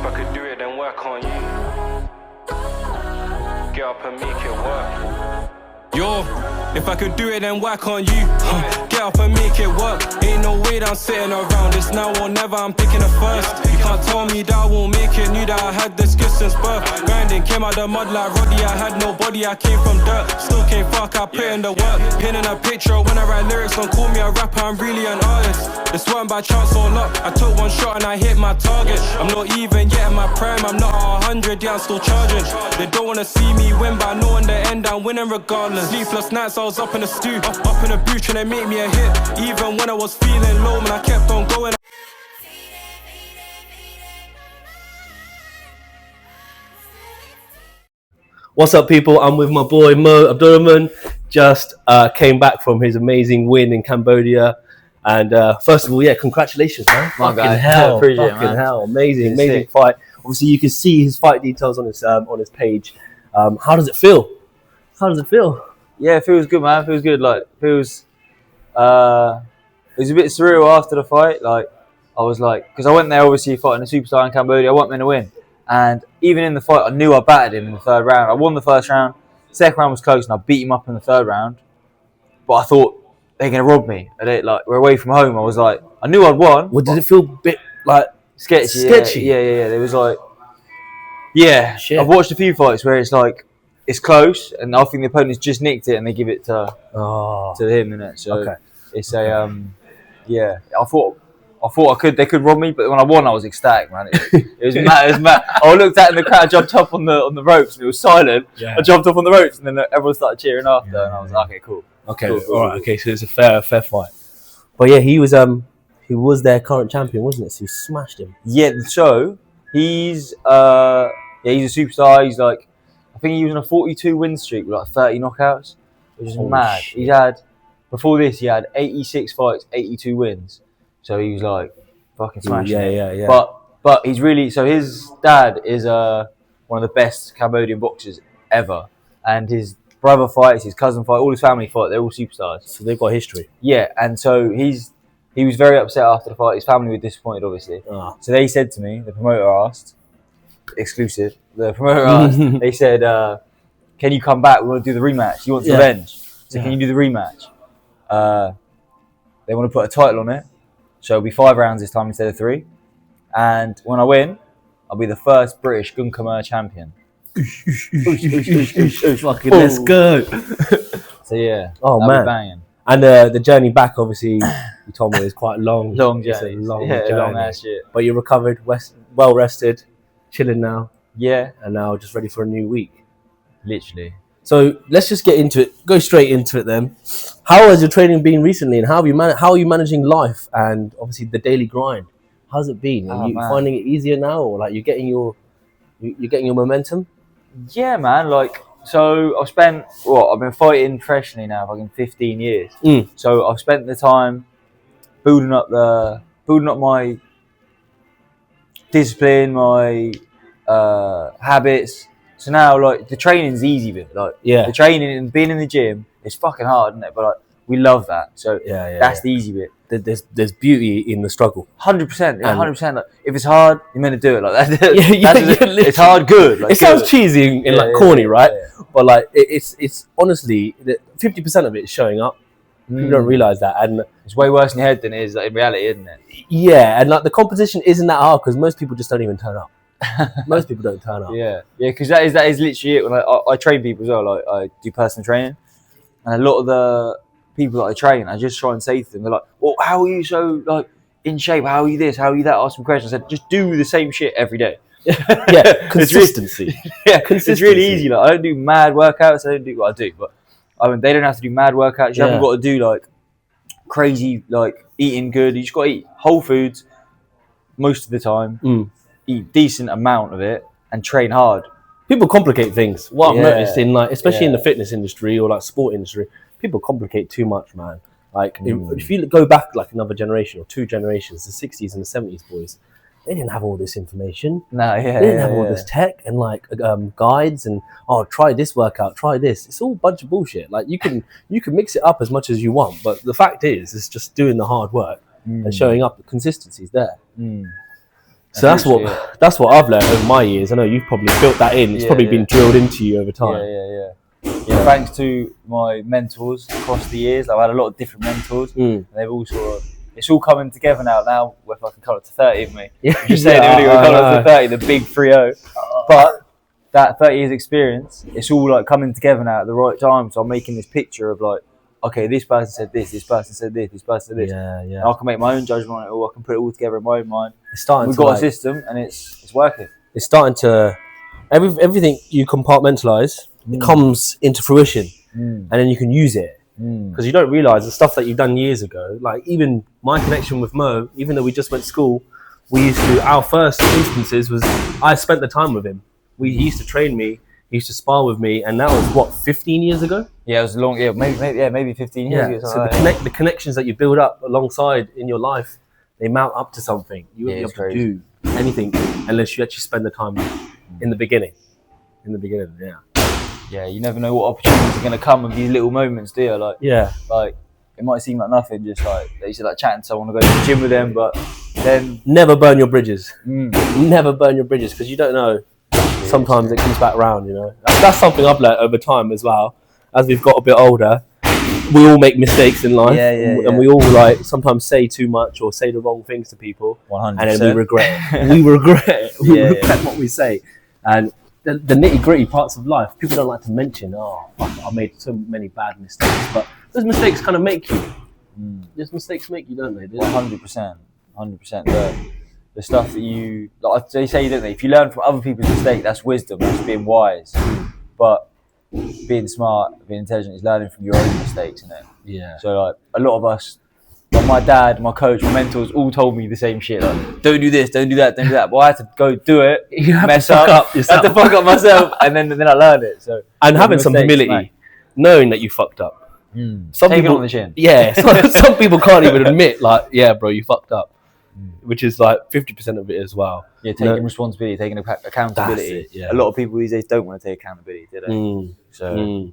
If I could do it, then work on you. Get up and make it work. Yo, if I could do it, then work on you. Get up and make it work. Ain't no way that I'm sitting around. It's now or never, I'm picking the first. You can't tell me that I won't make it. Knew that I had the skills since birth. Grinding, came out the mud like Roddy. I had no body, I came from dirt. Still came fuck, I put in the work. Pinning a picture when I write lyrics. Don't call me a rapper, I'm really an artist. This weren't by chance or luck. I took one shot and I hit my target. I'm not even yet in my prime. I'm not at 100, yeah, I'm still charging. They don't wanna see me win, but I know in the end I'm winning regardless. Sleepless nights, I was up in the stew, up in the booth trying to make me a hit. Even when I was feeling low, man, I kept on going. What's up, people? I'm with my boy Mo Abdurahman. Just came back from his amazing win in Cambodia. And first of all, yeah, congratulations, man. Fucking hell, amazing fight. Obviously, you can see his fight details on his page. How does it feel? Yeah, it feels good, man. It feels good. Like, it was a bit surreal after the fight. Like, I was like, because I went there obviously fighting a superstar in Cambodia. I wasn't meant to win, and even in the fight, I knew I battered him in the third round. I won the first round. Second round was close, and I beat him up in the third round. But I thought they're gonna rob me. We're away from home. I was like, I knew I'd won. Well, did it feel a bit like sketchy? Yeah. It was like, shit. I've watched a few fights where it's like, it's close, and I think the opponent's just nicked it, and they give it to him, innit? So it's a I thought they could rob me, but when I won, I was ecstatic, man. It was mad. It was mad. I looked out in the crowd, jumped up on the ropes, and it was silent. Yeah. I jumped up on the ropes, and then everyone started cheering after, and I was like, okay, cool. Okay, all right. Okay, so it's a fair fight. But yeah, he was their current champion, wasn't it? So he smashed him. Yeah. So he's a superstar. He's like, I think he was on a 42 win streak with like 30 knockouts, which is mad. Shit. Before this, he had 86 fights, 82 wins. So he was like fucking smashing it. Yeah. But he's really, so his dad is one of the best Cambodian boxers ever, and his brother fights, his cousin fight, all his family fight. They're all superstars. So they've got history. Yeah, and so he was very upset after the fight. His family were disappointed, obviously. So they said to me, the promoter asked, exclusive. The promoter asked, they said, can you come back? We want to do the rematch. He wants revenge. So can you do the rematch? They want to put a title on it. So it'll be 5 rounds this time instead of 3. And when I win, I'll be the first British Gun Khmer champion. Fucking let's go. So yeah. Oh man. Banging. And the journey back, obviously, you told me it was quite long. Long journey. Long ass shit. But you recovered, well rested, chilling now. Yeah. And now just ready for a new week. Literally. So let's just get into it. Go straight into it then. How has your training been recently, and how are you managing life and obviously the daily grind? How's it been? Are you finding it easier now, or like you're getting your momentum? Yeah, man. Like, so I've been fighting professionally now for 15 years. So I've spent the time building up my discipline, my habits. So now, like, the training's easy, but the training and being in the gym is fucking hard, isn't it? But like, we love that. So that's the easy bit. There's beauty in the struggle. 100%. 100%. Like, if it's hard, you're meant to do it. Like that. It's hard, good. Like, it sounds cheesy and like corny, right? Yeah. But like, it's honestly 50% of it is showing up. People don't realize that, and it's way worse in your head than it is in reality, isn't it? Yeah, and like the competition isn't that hard because most people just don't even turn up. Most people don't turn up. Yeah, because that is literally it. When I train people as well, like I do personal training, and a lot of the people that I train, I just try and say to them, they're like, "Well, how are you so like in shape? How are you this? How are you that?" Ask them questions. I said, "Just do the same shit every day." Yeah, consistency. It's really easy. Like, I don't do mad workouts. I don't do what I do, but I mean, they don't have to do mad workouts. You haven't got to do like crazy like eating good. You just got to eat whole foods most of the time. Eat decent amount of it and train hard. People complicate things. What I've noticed in like, especially in the fitness industry or like sport industry, people complicate too much, man. Like if you go back like another generation or 2 generations, the 60s and the 70s boys, they didn't have all this information. No, they didn't have all this tech and like guides and try this workout, try this. It's all a bunch of bullshit. Like you can mix it up as much as you want, but the fact is, it's just doing the hard work and showing up. The consistency's there. So that's what I've learned over my years. I know you've probably built that in. It's probably been drilled into you over time. Yeah, thanks to my mentors across the years. I've had a lot of different mentors. And they've all it's all coming together now. Now, if I can come up to 30 of me. Yeah, Just saying, we're coming up to 30, the big 3-0. But that 30 years experience, it's all like coming together now at the right time. So I'm making this picture of like, okay, this person said this person said this person said this. And I can make my own judgment on it all. I can put it all together in my own mind. We've got a system and it's working. It's starting to, everything you compartmentalize, it comes into fruition and then you can use it. Because you don't realise the stuff that you've done years ago, like even my connection with Mo, even though we just went to school, our first instances was, I spent the time with him. He used to train me, he used to spar with me, and that was what, 15 years ago? Yeah, it was long, maybe 15 years ago. So the connections that you build up alongside in your life, they mount up to something. You won't be able to do anything unless you actually spend the time in the beginning. Yeah, you never know what opportunities are going to come with these little moments, do you? Like, like it might seem like nothing, just like you said, like chatting to someone, to go to the gym with them, but then never burn your bridges. Never burn your bridges, because you don't know. Sometimes it comes back round, you know. That's something I've learned over time as well. As we've got a bit older, we all make mistakes in life, and we all like sometimes say too much or say the wrong things to people, 100%. and then we regret it. We regret what we say, and the nitty-gritty parts of life, people don't like to mention, I made so many bad mistakes, but those mistakes kind of make you. Those mistakes make you, don't they? 100%. The stuff that you, like they say, don't they? If you learn from other people's mistakes, that's wisdom, that's being wise. But being smart, being intelligent is learning from your own mistakes, isn't it? Yeah. So like a lot of us, like my dad, my coach, my mentors, all told me the same shit. Like, don't do this, don't do that, don't do that. But I had to go do it, mess up, I had to fuck up myself, and then I learned it. So and having some humility, knowing that you fucked up. Some people on the chin. Yeah. Some people can't even admit, like, yeah, bro, you fucked up. Which is like 50% of it as well. Yeah, taking responsibility, taking accountability. A lot of people these days don't want to take accountability, do they?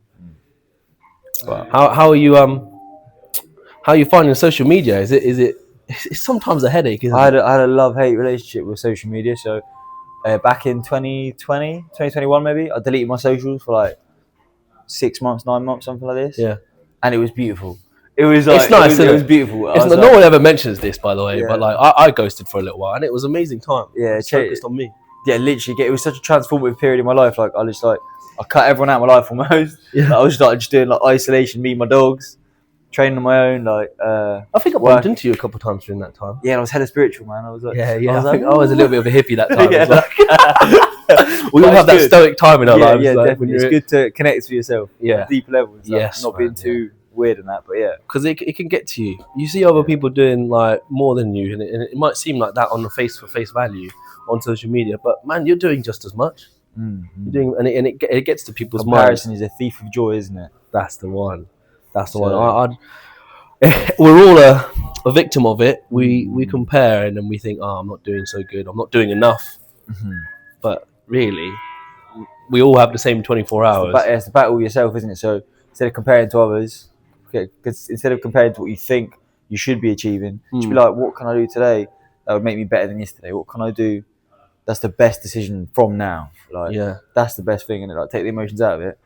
But how are you? How are you finding social media? It's sometimes a headache, isn't it? I had a love-hate relationship with social media. So back in 2021 maybe, I deleted my socials for like 6 months, 9 months, something like this. Yeah, and it was beautiful. It was like, it's nice. It was beautiful. No one ever mentions this, by the way. But like, I ghosted for a little while, and it was an amazing time. Yeah, focused on me. Yeah, literally, it was such a transformative period in my life. Like, I cut everyone out of my life almost. Like, I was just doing like isolation, me and my dogs, training on my own. Like, I think I bumped into you a couple of times during that time. Yeah, and I was head of spiritual, man. I was like, I was a little bit of a hippie that time. As well. We all have that stoic time in our lives. Yeah, definitely. It's good to connect with yourself. Yeah, at deep levels. Yes, not being too weird in that, but because it can get to you. You see other people doing like more than you, and it might seem like that on the face value on social media, but man, you're doing just as much. You're doing, and it gets to people's minds. Comparison is a thief of joy, isn't it? That's the one. We're all a victim of it. We compare and then we think, I'm not doing so good. I'm not doing enough. But really, we all have the same 24 hours. It's the battle with yourself, isn't it? So instead of comparing to others, instead of comparing to what you think you should be achieving, you should be like, what can I do today that would make me better than yesterday? What can I do that's the best decision from now? Like, that's the best thing, and like, take the emotions out of it.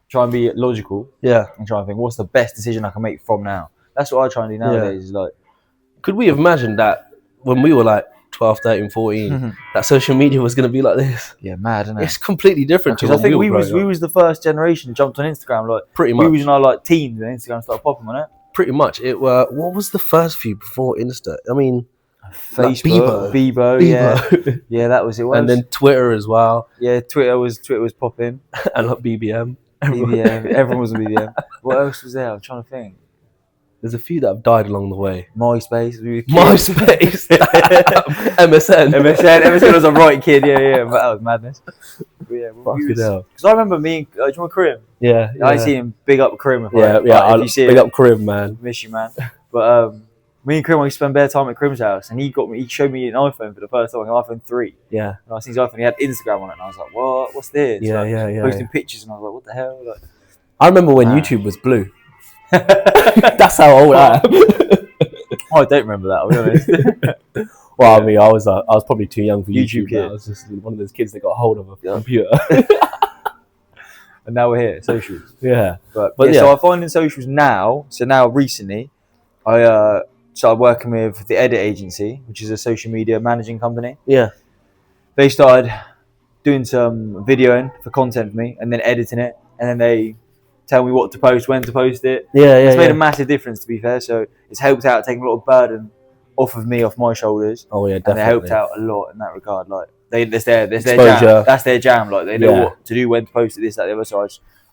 Try and be logical. Yeah. And try and think, what's the best decision I can make from now? That's what I try and do nowadays. Is like, could we have imagined that when we were like 12, 13, 14, that social media was going to be like this? Yeah, mad, isn't it? It's completely different. Because I think we was the first generation who jumped on Instagram. Like, pretty much. We was in our like teens when Instagram started popping on it. Pretty much. What was the first few before Insta? I mean, Facebook, Bebo. Yeah, that was it. And then Twitter as well. Yeah, Twitter was popping. And like BBM. Everyone was on BBM. What else was there? I'm trying to think. There's a few that have died along the way. MySpace. MSN was a right kid. Yeah, but that was madness. But yeah, because I remember me and do you remember Karim? Yeah. I see him. Big up Karim. If you see big up Karim, man. Miss you, man. But me and Karim, I used to spend bare time at Karim's house, and he showed me an iPhone for the first time, an iPhone 3. Yeah. And I seen his iPhone. He had Instagram on it, and I was like, what's this? Yeah. Posting pictures, and I was like, what the hell? Like, I remember when YouTube was blue. That's how old I am. I don't remember that, I'll be honest. Well, I mean, I was probably too young for YouTube YouTube. kid. I was just one of those kids that got hold of a computer. And now we're here, socials. Yeah. But yeah. So I find in socials now. So now recently, I started working with the Edit Agency, which is a social media managing company. Yeah. They started doing some videoing for content for me, and then editing it, and then they tell me what to post, when to post it. Yeah. It's made a massive difference, to be fair. So it's helped out, taking a lot of burden off of me, off my shoulders. Oh yeah, definitely. And it helped out a lot in that regard. Like that's their Exposure. jam. That's their jam. Like they know what to do, when to post it, this, that, the other. So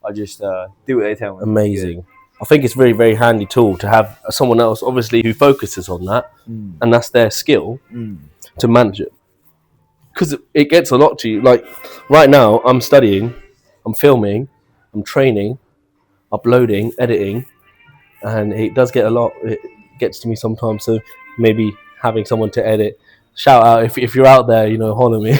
I just do what they tell me. Amazing. I think it's a very, very handy tool to have someone else, obviously, who focuses on that, and that's their skill to manage it. Because it gets a lot to you. Like right now, I'm studying, I'm filming, I'm training, uploading, editing, and it does get a lot. It gets to me sometimes. So maybe having someone to edit. Shout out if you're out there, holler me,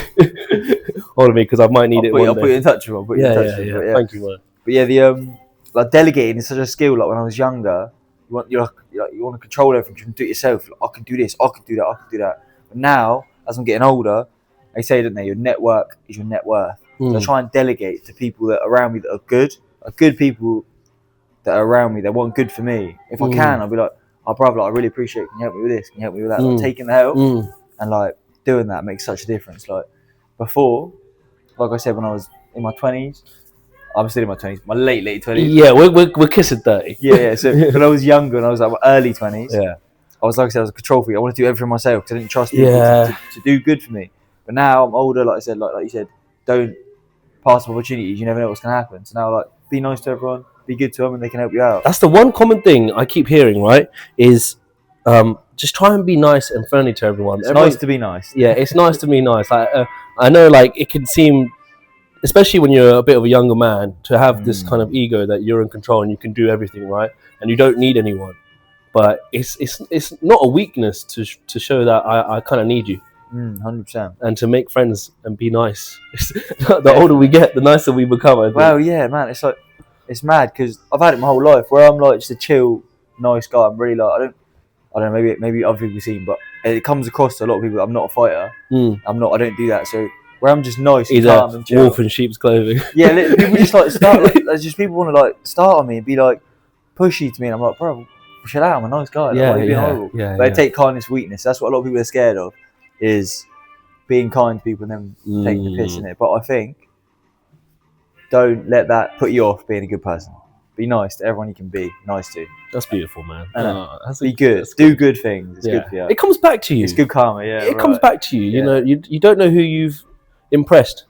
because I might need it one day. I'll put you in touch with him. Yeah. Thank you, man. But yeah, the like delegating is such a skill. Like when I was younger, you want to control everything. You can do it yourself. Like, I can do this. I can do that. I can do that. But now, as I'm getting older, they say, don't they? Your network is your net worth. So I try and delegate to people that are around me that are good people that are around me that want good for me. If I can, I'll be like, oh brother, I really appreciate it. Can you help me with this? Can you help me with that? Like, taking the help and like doing that makes such a difference. Like before, like I said, when I was in my 20s, I'm still in my 20s, my late 20s. Yeah, we're kissing 30. Yeah. So when I was younger and I was like my early 20s, I was like I said, I was a control freak. I want to do everything myself because I didn't trust people to do good for me. But now I'm older, like I said, like you said, don't pass up opportunities. You never know what's going to happen. So now, like, be nice to everyone, be good to them, and they can help you out. That's the one common thing I keep hearing, right? Is just try and be nice and friendly to everyone. It's nice to be nice. Yeah, it's nice to be nice. Like, I know, like, it can seem, especially when you're a bit of a younger man, to have this kind of ego that you're in control and you can do everything, right? And you don't need anyone. But it's not a weakness to show that I kind of need you. 100%. And to make friends and be nice. The older we get, the nicer we become, I think. Well, yeah, man. It's like, it's mad because I've had it my whole life where I'm like just a chill, nice guy. I'm really like, I don't know, maybe other people see, but it comes across to a lot of people that I'm not a fighter. I don't do that. So where I'm just nice and calm and chill. Wolf in sheep's clothing. Yeah, people just like start, like, just people want to like start on me and be like pushy to me, and I'm like, bro, chill out, I'm a nice guy. Like, why are you being horrible? But they take kindness weakness. That's what a lot of people are scared of, is being kind to people and then taking the piss in it. But I think don't let that put you off being a good person. Be nice to everyone you can be nice to. That's beautiful, man. Be good. Do good things. It's good for you. It comes back to you. It's good karma, yeah. It comes back to you. You know, you don't know who you've impressed.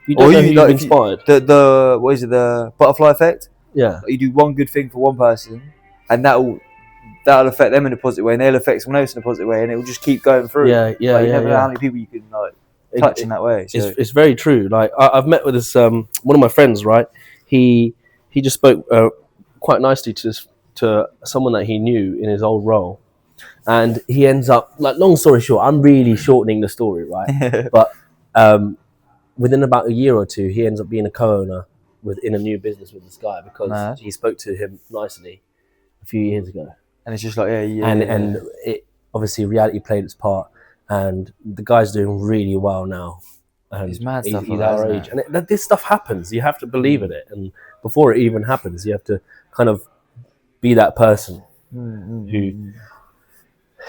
You don't know who you've inspired. The what is it? The butterfly effect. Yeah. You do one good thing for one person, and that'll affect them in a positive way, and they'll affect someone else in a positive way, and it will just keep going through. Yeah. You never know how many people you can like touch in that way. So. It's very true. Like I've met with this one of my friends. Right, he just spoke quite nicely to someone that he knew in his old role, and he ends up, like, long story short, I'm really shortening the story, right? But within about a year or two, he ends up being a co-owner in a new business with this guy because he spoke to him nicely a few years ago. And it's just like, and it obviously reality played its part, and the guy's doing really well now. And it's mad stuff. He's our age, and this stuff happens. You have to believe in it, and before it even happens, you have to kind of be that person who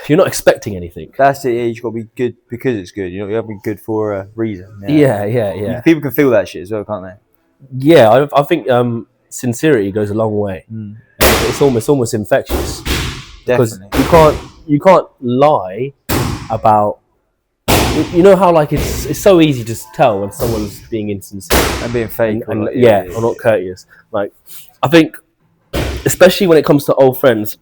you're not expecting anything. That's it. Yeah, you got to be good because it's good. You have to be good for a reason. Yeah. People can feel that shit as well, can't they? Yeah, I think sincerity goes a long way. It's almost infectious. Because you can't lie about. You know how, like, it's so easy to tell when someone's being insincere and being fake, or not courteous. Like, I think, especially when it comes to old friends,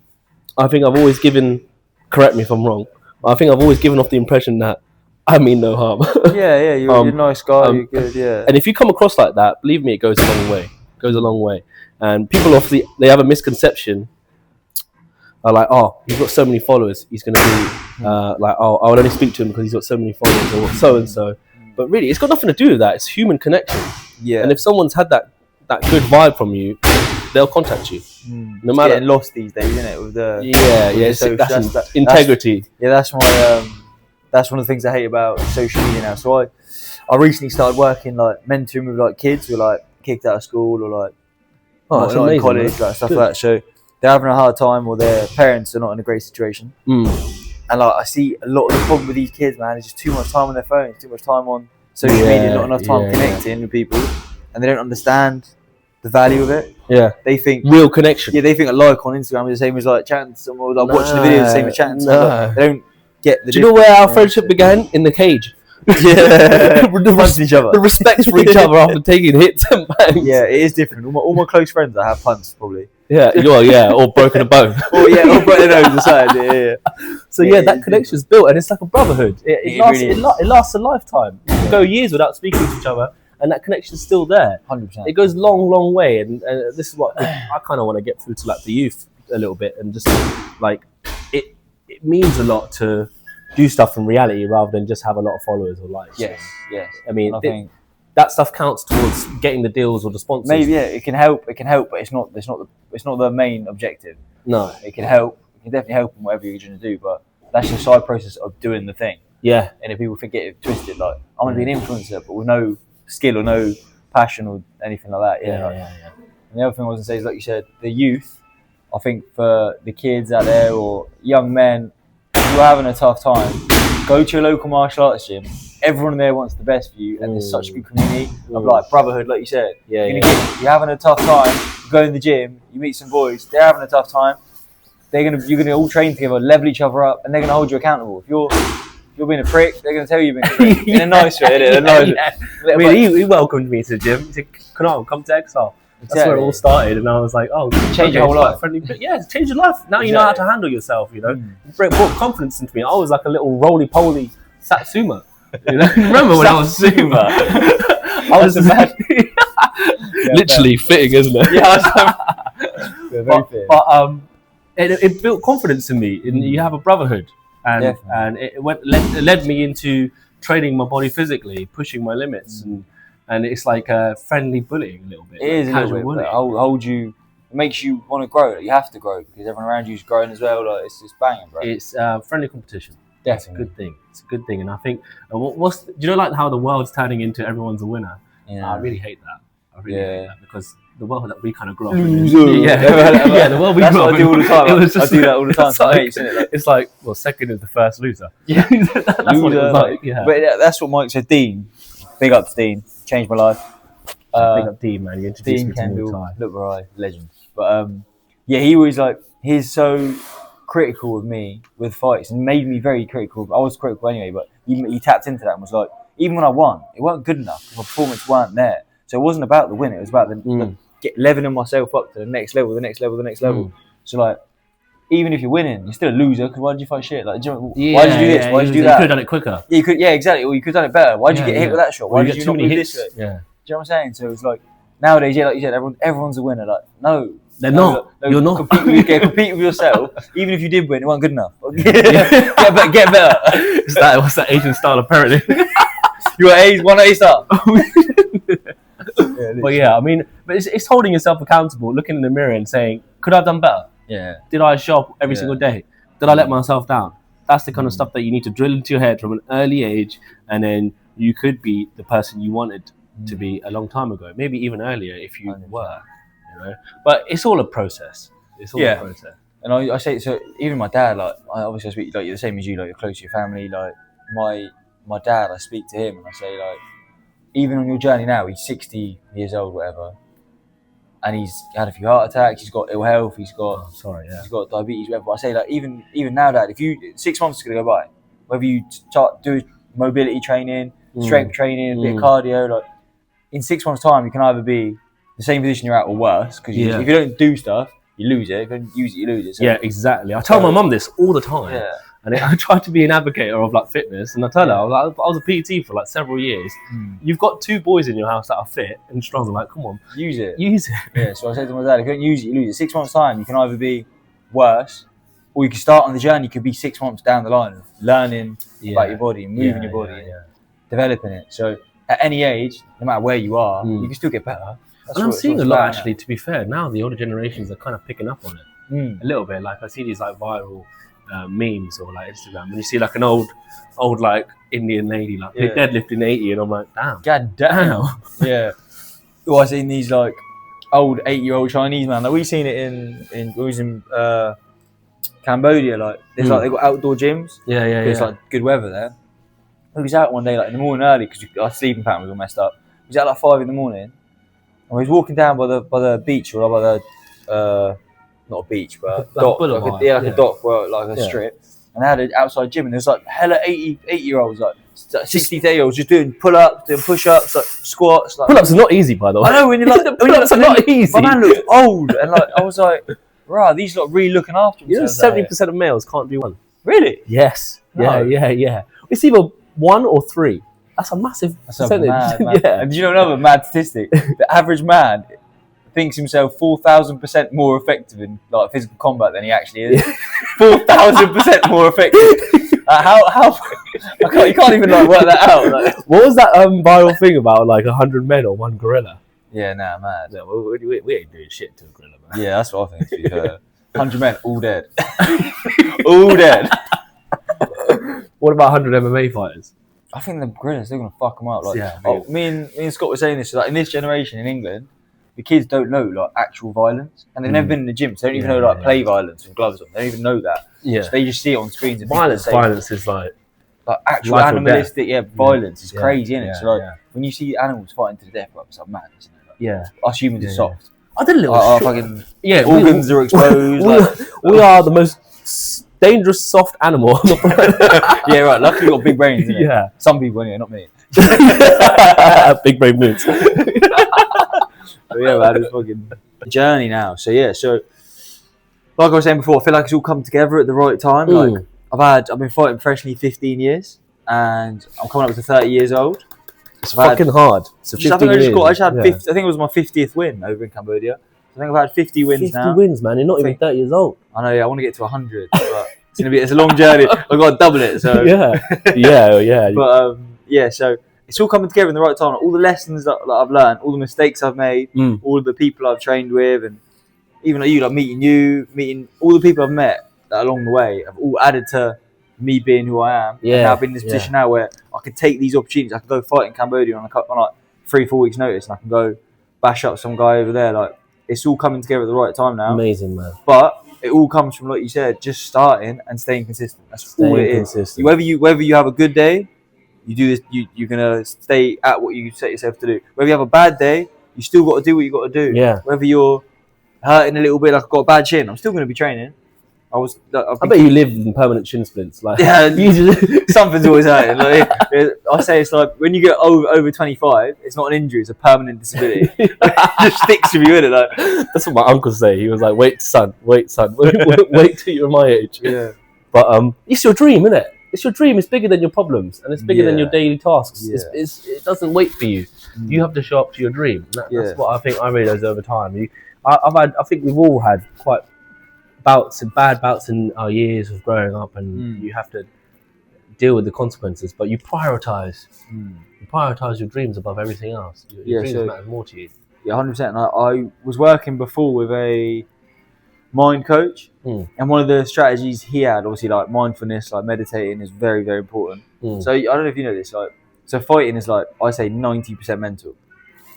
I think I've always given. Correct me if I'm wrong. I think I've always given off the impression that I mean no harm. You're a nice guy. You're good. Yeah. And if you come across like that, believe me, it goes a long way. It goes a long way. And people obviously they have a misconception. Are like, oh, he's got so many followers. He's going to be like, oh, I will only speak to him because he's got so many followers, or so and so. But really, it's got nothing to do with that. It's human connection. Yeah. And if someone's had that good vibe from you, they'll contact you. No matter. Getting lost these days, isn't it? With the that's integrity. That's my that's one of the things I hate about social media now. So I recently started working like mentoring with like kids who are like kicked out of school or like that's not in amazing, college, like stuff like that. So they're having a hard time, or their parents are not in a great situation. And like I see a lot of the problem with these kids, man, is just too much time on their phones, too much time on social media, not enough time connecting with people, and they don't understand the value of it. Yeah, they think real connection. Yeah, they think a like on Instagram is the same as like chatting to someone, or like watching the video is the same as chatting to someone. Like, they don't get the. Do you know where our friendship began? In the cage. Yeah, the respect for each other after taking hits and bangs. Yeah, it is different. All my close friends I have punts probably. Yeah, or broken a bone. or broken a nose aside. Yeah. So that connection's built, and it's like a brotherhood. It lasts a lifetime. You can go years without speaking to each other, and that connection's still there. 100%. It goes long way, and this is what I kind of want to get through to like the youth a little bit, and just like it means a lot to do stuff in reality rather than just have a lot of followers or likes. Yes. I mean, that stuff counts towards getting the deals or the sponsors. Maybe it can help, but it's not the main objective. No, it can help. It can definitely help in whatever you're going to do, but that's the side process of doing the thing. Yeah. And if people get it twisted, like I want to be an influencer, but with no skill or no passion or anything like that. Yeah. And the other thing I was going to say is, like you said, the youth. I think for the kids out there or young men, if you're having a tough time, go to your local martial arts gym. Everyone there wants the best for you, and there's such a good community of like brotherhood, like you said. You're having a tough time. You go in the gym, you meet some boys. They're having a tough time. You're gonna all train together, level each other up, and they're gonna hold you accountable. If you're being a prick, they're gonna tell you you're being a prick in a nice way. I mean, he welcomed me to the gym. He said, "Come to XR." That's where it all started, and I was like, "Oh, change your whole life." Yeah, change your life. Now you know how to handle yourself. You know, it brought confidence into me. I was like a little roly-poly Satsuma. You know, remember when I was Satsuma? I was literally fitting, isn't it? But it built confidence in me. And you have a brotherhood, and it led me into training my body physically, pushing my limits, and it's like a friendly bullying a little bit. It is a little bit. Hold you. It makes you want to grow. Like, you have to grow because everyone around you is growing as well. Like it's banging, bro. It's friendly competition. Definitely. It's a good thing. It's a good thing, and I think do you know like how the world's turning into everyone's a winner? Yeah. I really hate that. I really hate that because the world that we kind of grew up in. The world we grew up in. I do all the time. I do that all the time. It's like, well, second is the first loser. Yeah, that's what it was like. Yeah, but that's what Mike said. Dean, big up to Dean. Changed my life. Big up Dean, man. You introduced me to Muay Thai. Look where I legend. But he was like, he's so critical of me with fights and made me very critical. I was critical anyway, but he tapped into that and was like, even when I won, it wasn't good enough. My performance weren't there. So it wasn't about the win. It was about the leveling myself up to the next level, the next level. So like, even if you're winning, you're still a loser because why did you fight shit? Like, why did you do this? Why did you do that? You could have done it quicker. Yeah, exactly. Or you could have done it better. Why did you get hit with that shot? Why did you not move this way? Yeah. Do you know what I'm saying? So it's like, nowadays, like you said, everyone's a winner. Like, no. They're not. You're not. Compete with yourself. Even if you did win, it wasn't good enough. Get better. What's that Asian style apparently? You're one A star. But yeah, I mean, it's holding yourself accountable, looking in the mirror and saying, could I have done better? Yeah. Did I show up every single day? Did I let myself down? That's the kind of stuff that you need to drill into your head from an early age, and then you could be the person you wanted to be a long time ago, maybe even earlier if you were, you know. But it's all a process. It's all a process. And I say, so even my dad, like, I speak, like, you're the same as you, like, you're close to your family. Like, my dad, I speak to him and I say, like, even on your journey now, he's 60 years old, whatever, and he's had a few heart attacks, he's got ill health, he's got he's got diabetes, whatever. But I say, like, even now, Dad, if you 6 months is gonna go by, whether you start do mobility training, strength training, a bit of cardio, like, in 6 months' time, you can either be the same position you're at or worse. Because if you don't do stuff, you lose it. If you don't use it, you lose it. So, yeah, exactly. I tell my mum this all the time. Yeah. And I try to be an advocate of like fitness, and I tell her I was a PT for like several years. You've got 2 boys in your house that are fit and strong. I'm like, come on, use it. Yeah. So I said to my dad, if you don't use it, you lose it. 6 months' time, you can either be worse, or you can start on the journey. You could be 6 months down the line of learning about your body and moving your body and developing it. So at any age, no matter where you are, you can still get better. And I'm seeing a lot actually. To be fair, now the older generations are kind of picking up on it a little bit. Like I see these like viral memes or like Instagram, and you see like an old like Indian lady like deadlifting 80, and I'm like, damn. God damn. Yeah. Well, I seen these like old 8-year-old Chinese man. Like we seen it in we was in Cambodia. Like there's like they got outdoor gyms. Yeah. It's like good weather there. We was out one day like in the morning early because our sleeping pattern was all messed up. We was out like 5 in the morning, and we was walking down by the beach or by the not a beach but a dock, a dock or like a strip, and they had an outside gym, and there's like hella 8-year-olds like 60 to 80-year-olds just doing pull-ups, doing push-ups, like squats. Like, pull-ups are not easy, by the way. I know when you're like pull-ups are not easy. My man looked old, and like I was like, right, these lot really looking after themselves. 70% of males can't do one. Really? Yes. No. Yeah. It's either 1 or 3. That's a massive percentage. Mad. Yeah. And do you know another mad statistic? The average man thinks himself 4,000% more effective in like physical combat than he actually is. 4,000% more effective. How? You can't even like work that out. Like, what was that viral thing about like 100 men or 1 gorilla? Yeah, nah, mad. Yeah, we ain't doing shit to a gorilla, man. Yeah, that's what I think. To be fair. 100 men, all dead. All dead. What about 100 MMA fighters? I think the gorillas, they're gonna fuck them up. Like, Yeah, me and Scott were saying this. Like in this generation in England, the kids don't know like actual violence, and they've never been in the gym, so they don't even know like play violence with gloves on. They don't even know that. Yeah, so they just see it on screens. And violence is like actual animalistic, violence is crazy, isn't it? Yeah, So like when you see animals fighting to the death, like, it's like mad, isn't it? Like, us humans are soft. I did a little. Our fucking organs are exposed. We are the most dangerous soft animal on the planet. Yeah, right. Luckily, we've got big brains. Isn't it? Yeah, some people anyway, not me. Big brain moves. But yeah, man, it's fucking journey now. So yeah, so like I was saying before, I feel like it's all come together at the right time. Like I've been fighting professionally 15 years, and I'm coming up to 30 years old. It's fucking hard. So I think I just had 50, I think it was my 50th win over in Cambodia. I think I've had 50 wins now. 50 wins, man. You're not even 30 years old. I know. Yeah, I want to get to 100, but it's a long journey. I've got to double it. So yeah. But yeah, so it's all coming together in the right time. Like, all the lessons that I've learned, all the mistakes I've made, all of the people I've trained with, and even like you, like meeting all the people I've met along the way, have all added to me being who I am. And now I've been in this position now where I can take these opportunities. I can go fight in Cambodia on like 3-4 weeks' notice, and I can go bash up some guy over there. Like, it's all coming together at the right time now. Amazing, man. But it all comes from, like you said, just starting and staying consistent. That's all it is. Whether you have a good day, you do this. You're gonna stay at what you set yourself to do. Whether you have a bad day, you still got to do what you got to do. Yeah. Whether you're hurting a little bit, like I've got a bad chin, I'm still gonna be training. I bet you live in permanent shin splints. Like, something's always hurting. Like, I say it's like when you get over 25, it's not an injury; it's a permanent disability. It just sticks with you, innit? Like, that's what my uncle say. He was like, "Wait, son, wait till you're my age." Yeah. But it's your dream, isn't it? It's your dream. It's bigger than your problems, and it's bigger than your daily tasks. Yeah. It doesn't wait for you. You have to show up to your dream. That's what I think I realised over time. I think we've all had quite bad bouts in our years of growing up, and you have to deal with the consequences. But you prioritise. You prioritise your dreams above everything else. Your dreams matter more to you. Yeah, 100%. I was working before with a mind coach, and one of the strategies he had, obviously, like mindfulness, like meditating, is very, very important. So I don't know if you know this, like, so fighting is like, I say 90% mental,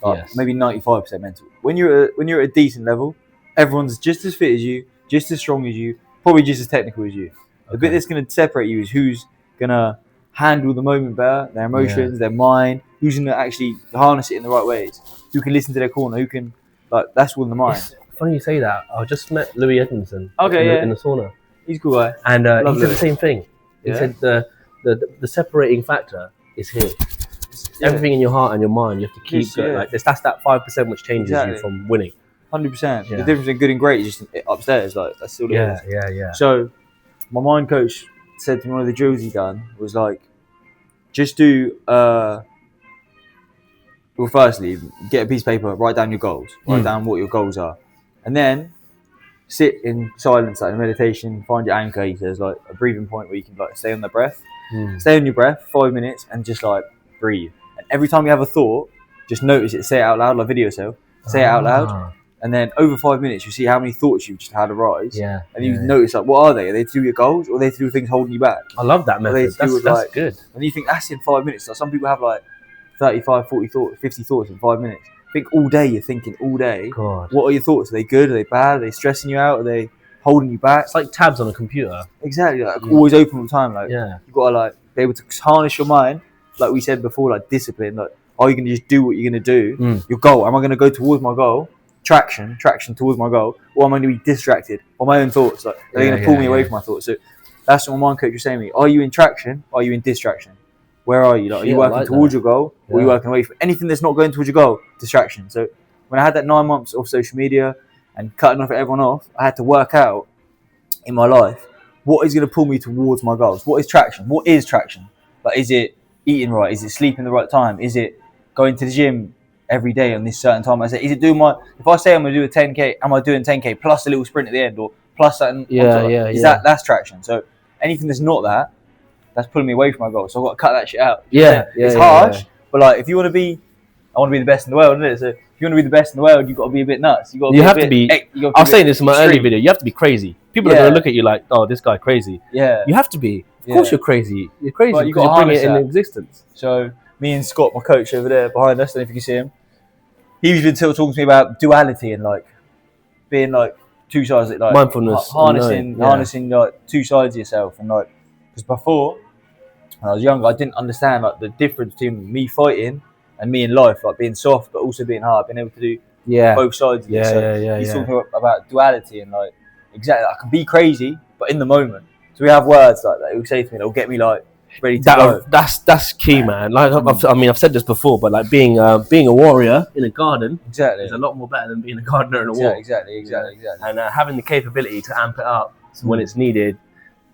like maybe 95% mental. When you're at a decent level, everyone's just as fit as you, just as strong as you, probably just as technical as you. The bit that's going to separate you is who's going to handle the moment better, their emotions, their mind, who's going to actually harness it in the right ways, who can listen to their corner, who can, like, that's all in the mind. It's funny you say that. I just met Louis Edmondson in the sauna. He's a cool guy. And he said the same thing. He said the separating factor is here. Everything in your heart and your mind, you have to keep going. Like, that's that 5% which changes you from winning. 100%. The difference between good and great is just upstairs. Like, that's all it is. Yeah. So my mind coach said to me, one of the drills he done was like, just do well, firstly, get a piece of paper, write down your goals, write down what your goals are, and then sit in silence, like in meditation, find your anchor. He says, like, a breathing point where you can, like, stay on the breath, stay on your breath 5 minutes, and just, like, breathe. And every time you have a thought, just notice it, say it out loud, like video yourself, say it out loud, And then over 5 minutes, you see how many thoughts you've just had arise. Yeah. And you notice, like, what are they? Are they to do with your goals, or are they to do with things holding you back? I love that method. That's good. And you think that's in 5 minutes. Like, some people have like 35, 40 thoughts, 50 thoughts in 5 minutes. Think all day, you're thinking all day. God. What are your thoughts? Are they good? Are they bad? Are they stressing you out? Are they holding you back? It's like tabs on a computer. Exactly. Like, always open all the time. Like, you've got to like be able to harness your mind. Like we said before, like discipline. Like, are you going to just do what you're going to do? Your goal. Am I going to go towards my goal? Traction towards my goal, or am I going to be distracted by my own thoughts? Like, they're going to pull me away from my thoughts. So that's what my mind coach was saying to me. Are you in traction? Or are you in distraction? Where are you? Like, are you working towards your goal, or are you working away from anything that's not going towards your goal? Distraction. So when I had that 9 months of social media and cutting off everyone off, I had to work out in my life what is going to pull me towards my goals. What is traction? What is traction? Like, is it eating right? Is it sleeping the right time? Is it going to the gym every day on this certain time? I say, is it doing if I say I'm going to do a 10K, am I doing 10K plus a little sprint at the end, or plus that? That's traction. So anything that's not that, that's pulling me away from my goal. So I've got to cut that shit out. It's harsh, but like, if you want to be, I want to be the best in the world, isn't it? So if you want to be the best in the world, you've got to be a bit nuts. You have to be. I was saying this in my early video. You have to be crazy. People are going to look at you like, oh, this guy crazy. Yeah. You have to be. Of course, you're crazy. You're crazy. But you got to bring it in existence. So me and Scott, my coach over there behind us, I don't know if you can see him. He's been talking to me about duality and like being like two sides, like mindfulness, harnessing like two sides of yourself. And like, because before when I was younger, I didn't understand like the difference between me fighting and me in life, like being soft but also being hard, being able to do both sides of it. He's talking about duality and like, exactly, I can be crazy but in the moment. So we have words like that he'll say to me that'll get me like ready to go. That's key, man. Like, I've said this before, but like being a warrior in a garden is a lot more better than being a gardener in a war. Exactly. And having the capability to amp it up when it's needed,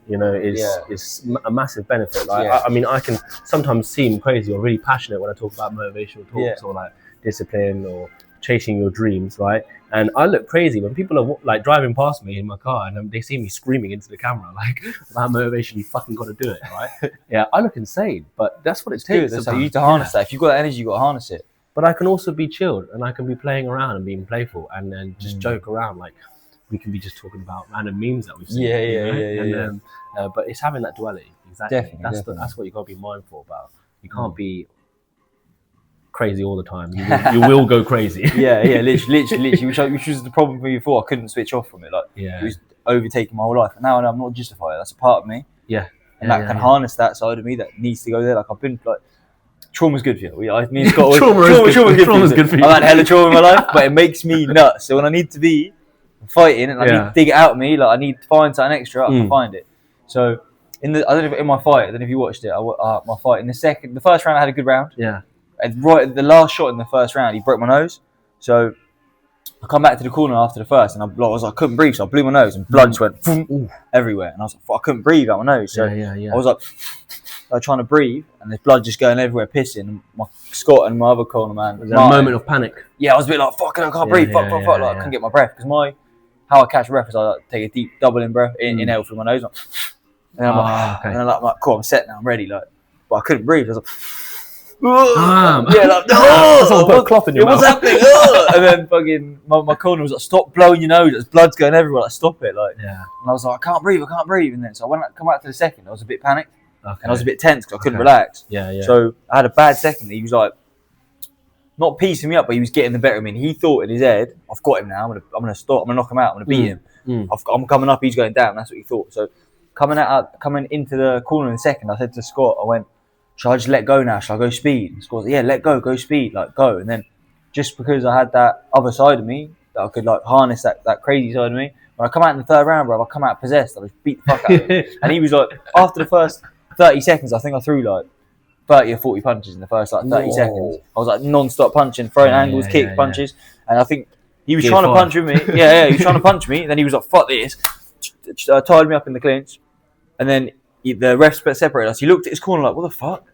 you know, is a massive benefit. Like, I mean, I can sometimes seem crazy or really passionate when I talk about motivational talks or like discipline or chasing your dreams, right? And I look crazy when people are like driving past me in my car and they see me screaming into the camera like, about motivation, you fucking got to do it, right? I look insane, but that's what it takes. That's how you need to harness that. If you've got that energy, you've got to harness it. But I can also be chilled and I can be playing around and being playful and then just joke around. Like, we can be just talking about random memes that we've seen. But it's having that duality. Exactly. Definitely. That's what you got to be mindful about. You can't be crazy all the time. You will go crazy. Literally. Which was the problem for me before. I couldn't switch off from it. Like, it was overtaking my whole life. And now I'm not just a fighter. That's a part of me. And that can harness that side of me that needs to go there. Like, I've been like, trauma's good for you. I mean, trauma's good for you. I've had hella trauma in my life, but it makes me nuts. So when I need to be fighting and I need to dig it out of me, like I need to find something extra, I can find it. So in my fight, I don't know if you watched it. My fight the first round, I had a good round. And right at the last shot in the first round, he broke my nose. So I come back to the corner after the first, and I was like, I couldn't breathe, so I blew my nose, and blood just went everywhere. And I was like, I couldn't breathe out my nose. So I was like trying to breathe, and there's blood just going everywhere, pissing. And my Scott and my other corner man, was there a moment of panic? Yeah, I was a bit like, fuck, I can't breathe, fuck. Like, I couldn't get my breath because how I catch breath is I like, take a deep double in breath, inhale through my nose, and I'm like, and I'm like, cool, I'm set now, I'm ready, like, but I couldn't breathe. I was like. Put a cloth in your mouth. What's happening? And then fucking my corner was like, stop blowing your nose, there's blood's going everywhere, like, stop it, like. And I was like, I can't breathe. And then so when I come out to the second, I was a bit panicked and I was a bit tense because I couldn't relax. So I had a bad second. He was like, not piecing me up, but he was getting the better of me. And he thought in his head, I've got him now. I'm gonna stop. I'm gonna knock him out. I'm gonna beat him. I'm coming up. He's going down. That's what he thought. So coming into the corner in the second, I said to Scott, I went, should I just let go now? Should I go speed? And Scott was like, let go speed, like go. And then just because I had that other side of me that I could like harness that crazy side of me, when I come out in the third round, bro, I come out possessed. I just beat the fuck out of him. And he was like, after the first 30 seconds, I think I threw like 30 or 40 punches in the first like 30 seconds. I was like non-stop punching, throwing angles, kicks, punches. And I think he was trying to punch with me. He was trying to punch me. And then he was like, fuck this. Tied me up in the clinch. And then the ref separated us. He looked at his corner like, what the fuck?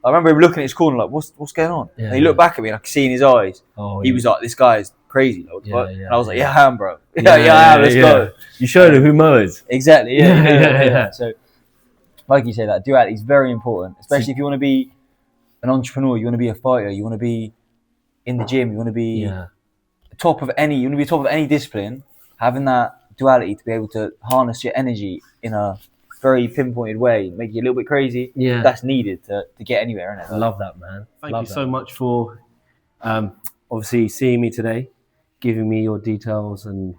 I remember him looking at his corner like, what's going on? And he looked back at me and I could see in his eyes. He was like, this guy is crazy. Like, what the fuck? And I was like, I am, bro. I am. Let's go. You showed him who mows. Exactly. So, like you say, that duality is very important, especially if you want to be an entrepreneur, you want to be a fighter, you want to be in the gym, you want to be top of any. You want to be top of any discipline. Having that duality to be able to harness your energy in a very pinpointed way, make you a little bit crazy. Yeah, that's needed to get anywhere, isn't it? I love that, man. Thank you so much for obviously seeing me today, giving me your details and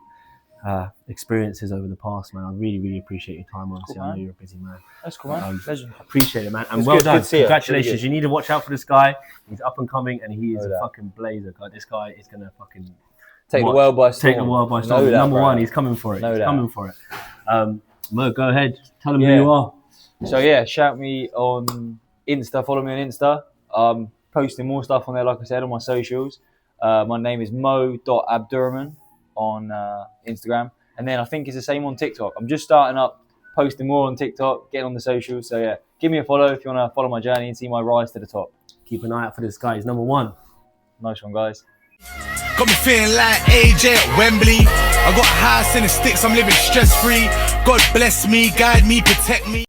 experiences over the past, man. I really, really appreciate your time. Obviously, I know you're a busy man. That's cool, man. Pleasure. Appreciate it, man. And well done. Congratulations. You need to watch out for this guy. He's up and coming, and he is a fucking blazer. God, this guy is gonna fucking take the world by storm. Take the world by storm. Number one, he's coming for it. He's coming for it. Mo, go ahead. Tell him who you are. So yeah, shout me on Insta. Follow me on Insta. Posting more stuff on there, like I said, on my socials. My name is mo.abdurahman on Instagram, and then I think it's the same on TikTok. I'm just starting up posting more on TikTok, getting on the socials. So yeah, give me a follow if you want to follow my journey and see my rise to the top. Keep an eye out for this guy. He's number one. Nice one, guys. Got me feeling like AJ at Wembley. I got a house in the sticks, I'm living stress free. God bless me, guide me, protect me.